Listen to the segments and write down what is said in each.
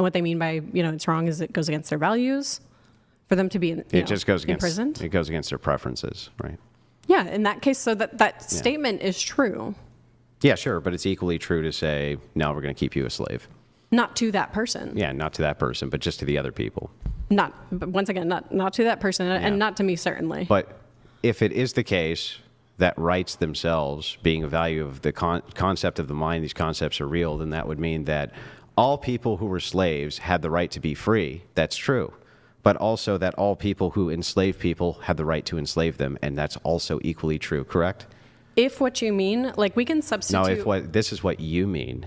And what they mean by, it's wrong is it goes against their values for them to be imprisoned. It goes against their preferences, right? Yeah, in that case, so that statement is true. Yeah, sure, but it's equally true to say, no, we're going to keep you a slave. Not to that person. Yeah, not to that person, but just to the other people. But once again, not to that person, and not to me, certainly. But if it is the case that rights themselves, being a value of the concept of the mind, these concepts are real, then that would mean that all people who were slaves had the right to be free. That's true. But also that all people who enslave people had the right to enslave them, and that's also equally true, correct? If what you mean, like we can substitute... No, this is what you mean.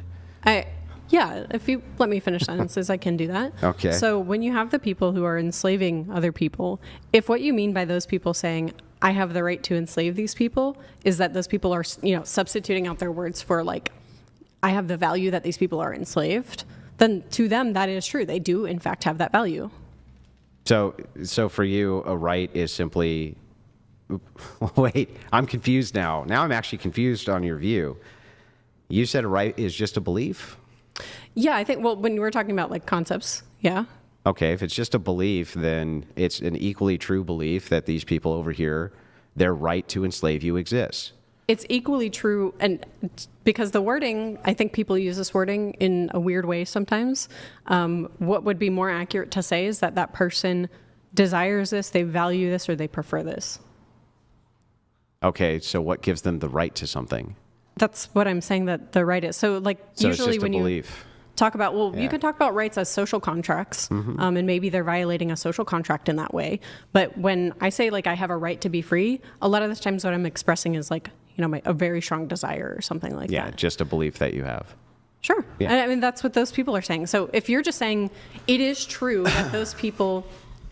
Yeah, if you let me finish sentences, I can do that. Okay. So when you have the people who are enslaving other people, if what you mean by those people saying, I have the right to enslave these people, is that those people are, substituting out their words for like, I have the value that these people are enslaved, then to them, that is true. They do, in fact, have that value. So for you, a right is simply... Wait, I'm confused now. Now I'm actually confused on your view. You said a right is just a belief? Yeah, I think, well, when we're talking about like concepts, yeah. Okay, if it's just a belief, then it's an equally true belief that these people over here, their right to enslave you exists. It's equally true, and because the wording, I think people use this wording in a weird way sometimes. What would be more accurate to say is that person desires this, they value this, or they prefer this. Okay, so what gives them the right to something? That's what I'm saying that the right is. So usually when you talk about, you can talk about rights as social contracts, and maybe they're violating a social contract in that way. But when I say like I have a right to be free, a lot of the times what I'm expressing is like, a very strong desire or something like that. Yeah, just a belief that you have. Sure. Yeah. And I mean, that's what those people are saying. So if you're just saying it is true that those people,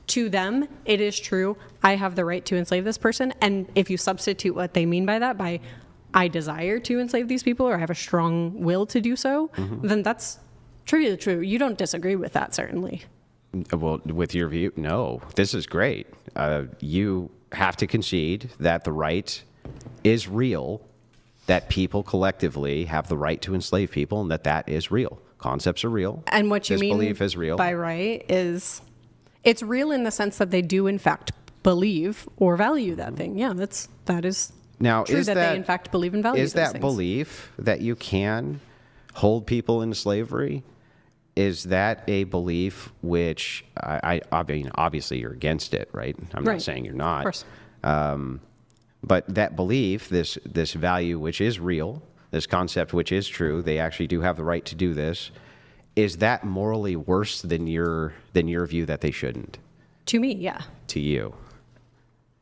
to them, it is true, I have the right to enslave this person. And if you substitute what they mean by that by I desire to enslave these people or I have a strong will to do so, then that's trivially true. You don't disagree with that, certainly. Well, with your view, no. This is great. You have to concede that the right is real, that people collectively have the right to enslave people, and that is real. Concepts are real. And what you mean belief is real. By right is it's real in the sense that they do, in fact, believe or value that thing. Yeah, that is now, true that they, in fact, believe and value is those that things. Belief that you can hold people in slavery? Is that a belief which, I mean, obviously you're against it, right? I'm not saying you're not. Of course. But that belief, this value which is real, this concept which is true, they actually do have the right to do this. Is that morally worse than your view that they shouldn't? To me, yeah. To you.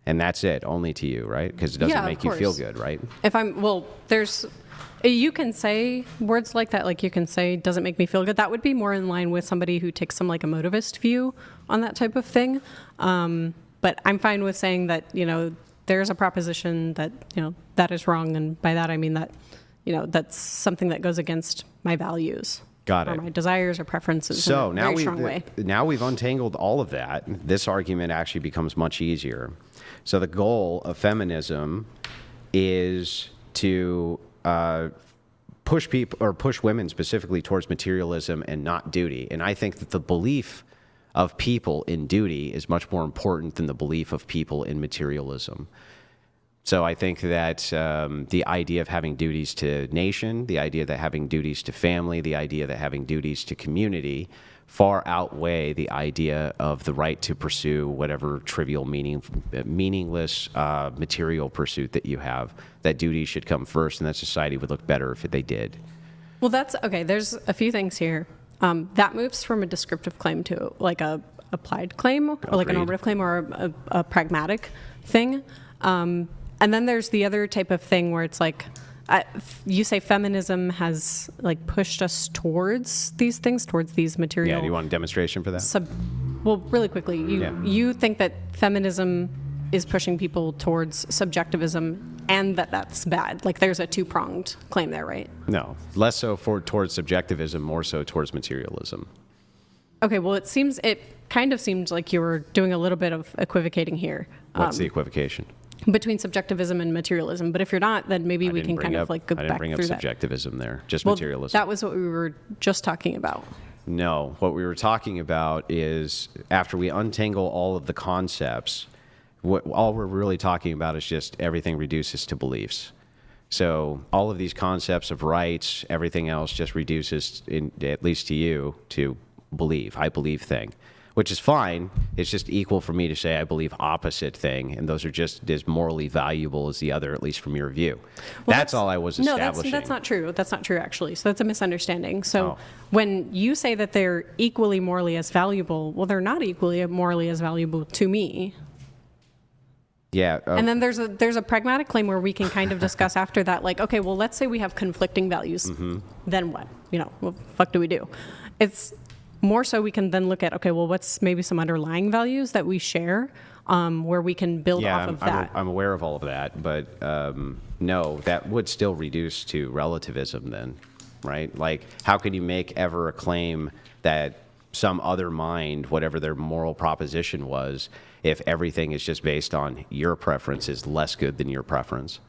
And that's it, only to you, right? Because it doesn't make you feel good, right? You can say words like that, like you can say, doesn't make me feel good. That would be more in line with somebody who takes some like emotivist view on that type of thing. But I'm fine with saying that, there's a proposition that, that is wrong. And by that, I mean that, that's something that goes against my values. Got it. Or my desires or preferences so in a very strong way. Now we've untangled all of that. This argument actually becomes much easier. So the goal of feminism is to push people or push women specifically towards materialism and not duty. And I think that the belief of people in duty is much more important than the belief of people in materialism. So I think that the idea of having duties to nation, the idea that having duties to family, the idea that having duties to community far outweigh the idea of the right to pursue whatever trivial, meaningless material pursuit that you have. That duty should come first, and that society would look better if they did. Well, that's okay. There's a few things here. That moves from a descriptive claim to like a applied claim, or like a normative claim, or a pragmatic thing. And then there's the other type of thing where it's like, you say feminism has like pushed us towards these things, towards these material. Yeah, do you want a demonstration for that? Well, really quickly, you think that feminism is pushing people towards subjectivism and that's bad. Like there's a two-pronged claim there, right? No, less so towards subjectivism, more so towards materialism. Okay, well, it kind of seemed like you were doing a little bit of equivocating here. What's the equivocation? Between subjectivism and materialism. But if you're not, then maybe we can kind of like go back through that. I didn't bring up subjectivism there, just materialism. That was what we were just talking about. No. What we were talking about is after we untangle all of the concepts, all we're really talking about is just everything reduces to beliefs. So all of these concepts of rights, everything else just reduces, at least to you, to believe. I believe thing, which is fine. It's just equal for me to say I believe opposite thing, and those are just as morally valuable as the other, at least from your view. Well, that's all I was establishing. No, that's not true. That's not true, actually. So that's a misunderstanding. So when you say that they're equally morally as valuable, well, they're not equally morally as valuable to me. Yeah. And then there's a pragmatic claim where we can kind of discuss after that, like, okay, well, let's say we have conflicting values. Mm-hmm. Then what? What the fuck do we do? It's more so we can then look at, okay, well, what's maybe some underlying values that we share where we can build off of that. I'm aware of all of that, but no, that would still reduce to relativism then, right? Like, how can you make ever a claim that some other mind, whatever their moral proposition was, if everything is just based on your preference is less good than your preference?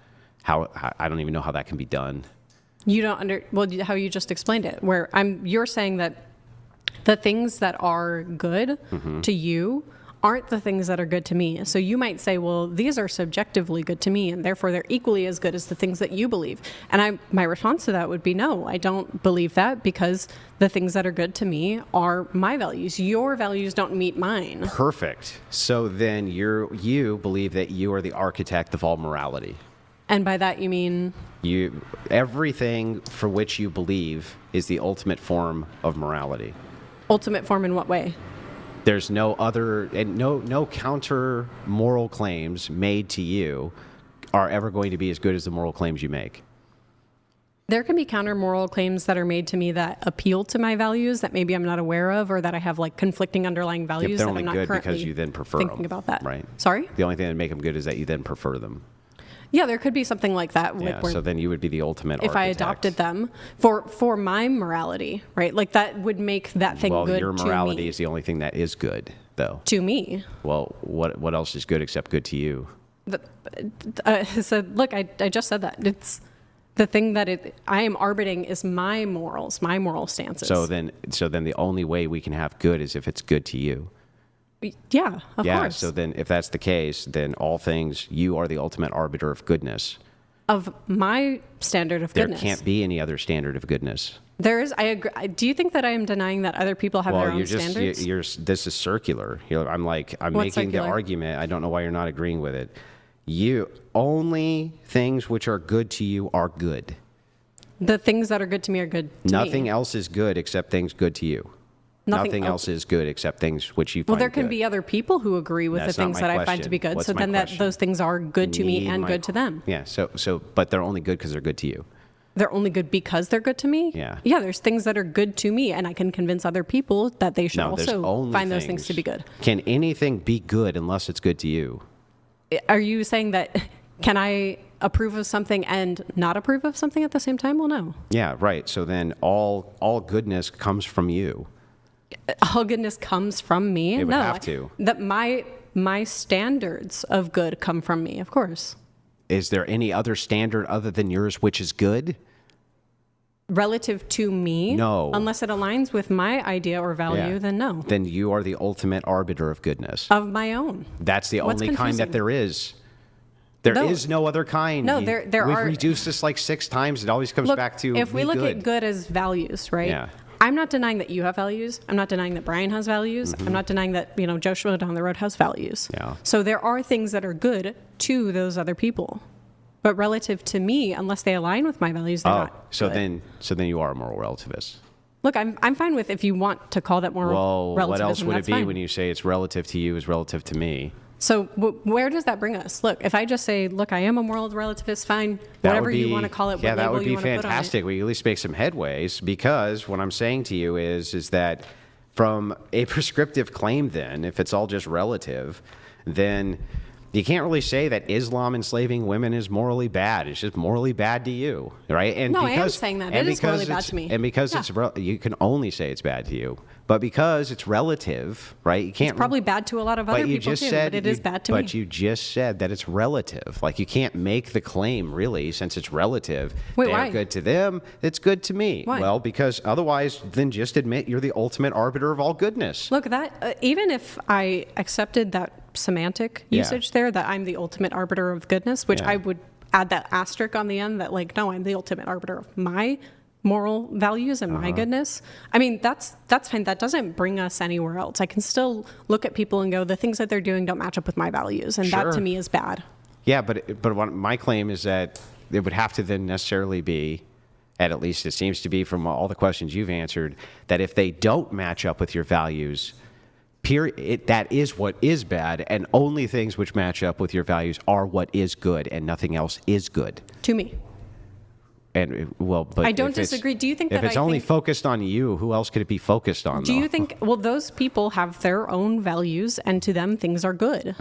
I don't even know how that can be done. You don't how you just explained it, where you're saying that the things that are good to you aren't the things that are good to me. So you might say, well, these are subjectively good to me, and therefore they're equally as good as the things that you believe. And my response to that would be, no, I don't believe that, because the things that are good to me are my values. Your values don't meet mine. Perfect. So then you believe that you are the architect of all morality. And by that you mean? Everything for which you believe is the ultimate form of morality. Ultimate form in what way? There's no other, and no counter moral claims made to you are ever going to be as good as the moral claims you make. There can be counter moral claims that are made to me that appeal to my values that maybe I'm not aware of, or that I have like conflicting underlying values that I'm not currently because you then prefer thinking them, about that. Right. Sorry? The only thing that make them good is that you then prefer them. Yeah, there could be something like that. Yeah, so then you would be the ultimate if architect. I adopted them for my morality, right? Like that would make that thing good to me. Well, your morality is the only thing that is good, though. To me. Well, what else is good except good to you? So look, I just said that. It's the thing that I am arbiting is my morals, my moral stances. So then the only way we can have good is if it's good to you. Yeah, of course. Yeah, so then if that's the case, then all things, you are the ultimate arbiter of goodness. Of my standard of goodness. There can't be any other standard of goodness. There is. I agree. Do you think that I am denying that other people have their own standards? This is circular. I'm making circular? the argument. I don't know why you're not agreeing with it. Only things which are good to you are good. The things that are good to me are good to me. Nothing else is good except things good to you. Nothing else is good except things which you find good. Well, there can be other people who agree with the things that I find to be good. So then those things are good to me and good to them. Yeah. But they're only good because they're good to you. They're only good because they're good to me? Yeah. Yeah, there's things that are good to me, and I can convince other people that they should also find those things to be good. Can anything be good unless it's good to you? Are you saying that, can I approve of something and not approve of something at the same time? Well, no. Yeah, right. So then all goodness comes from you. All goodness comes from me? It would have to. That my standards of good come from me, of course. Is there any other standard other than yours which is good? Relative to me? No. Unless it aligns with my idea or value, then no. Then you are the ultimate arbiter of goodness. Of my own. That's the only kind that there is. There is no other kind. No, there We've are. We've reduced this like 6 times. It always comes back to if we look good. at good as values, right? Yeah. I'm not denying that you have values. I'm not denying that Brian has values. I'm not denying that, Joshua down the road has values. Yeah. So there are things that are good to those other people. But relative to me, unless they align with my values, they're not good. So then you are a moral relativist. Look, I'm fine with if you want to call that moral relativism. What else would it be fine. when you say it's relative to you is relative to me? So where does that bring us? Look, if I just say, look, I am a moral relativist, fine, whatever you want to call it, yeah, what that label would be you want to put on it. fantastic. We at least make some headways, because what I'm saying to you is that from a prescriptive claim, then, if it's all just relative, then you can't really say that Islam enslaving women is morally bad. It's just morally bad to you, right? And I am saying that. It is morally bad to me. And because you can only say it's bad to you, But because it's relative, right? You can't. It's probably bad to a lot of other people too, but it is bad to me. But you just said that it's relative. Like, you can't make the claim, really, since it's relative. Wait, They're why? good to them. It's good to me. Why? Well, because otherwise, then just admit you're the ultimate arbiter of all goodness. Look, that even if I accepted that semantic usage there, that I'm the ultimate arbiter of goodness, which I would add that asterisk on the end that, like, no, I'm the ultimate arbiter of my moral values and my goodness. I mean, that's fine. That doesn't bring us anywhere else. I can still look at people and go, the things that they're doing don't match up with my values, and that to me is bad. Yeah, but my claim is that it would have to then necessarily be, and at least it seems to be from all the questions you've answered, that if they don't match up with your values, that is what is bad, and only things which match up with your values are what is good, and nothing else is good. To me. And well, but I don't disagree. Do you think if that it's only focused on you, who else could it be focused on? Do you think? Well, those people have their own values, and to them, things are good.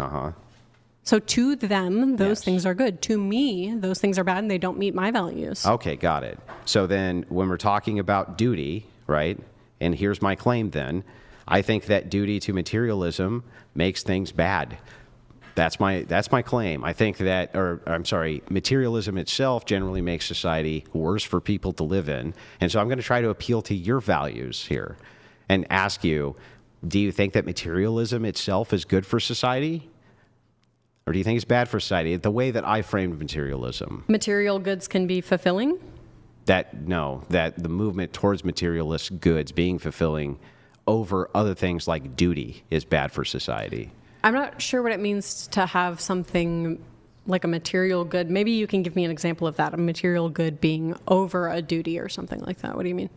So to them, those things are good. To me, those things are bad, and they don't meet my values. Okay, got it. So then, when we're talking about duty, right? And here's my claim. Then, I think that duty to materialism makes things bad. That's my claim. I think that, materialism itself generally makes society worse for people to live in. And so I'm going to try to appeal to your values here and ask you, do you think that materialism itself is good for society? Or do you think it's bad for society? The way that I framed materialism. Material goods can be fulfilling? That the movement towards materialist goods being fulfilling over other things like duty is bad for society. I'm not sure what it means to have something like a material good. Maybe you can give me an example of that, a material good being over a duty or something like that. What do you mean?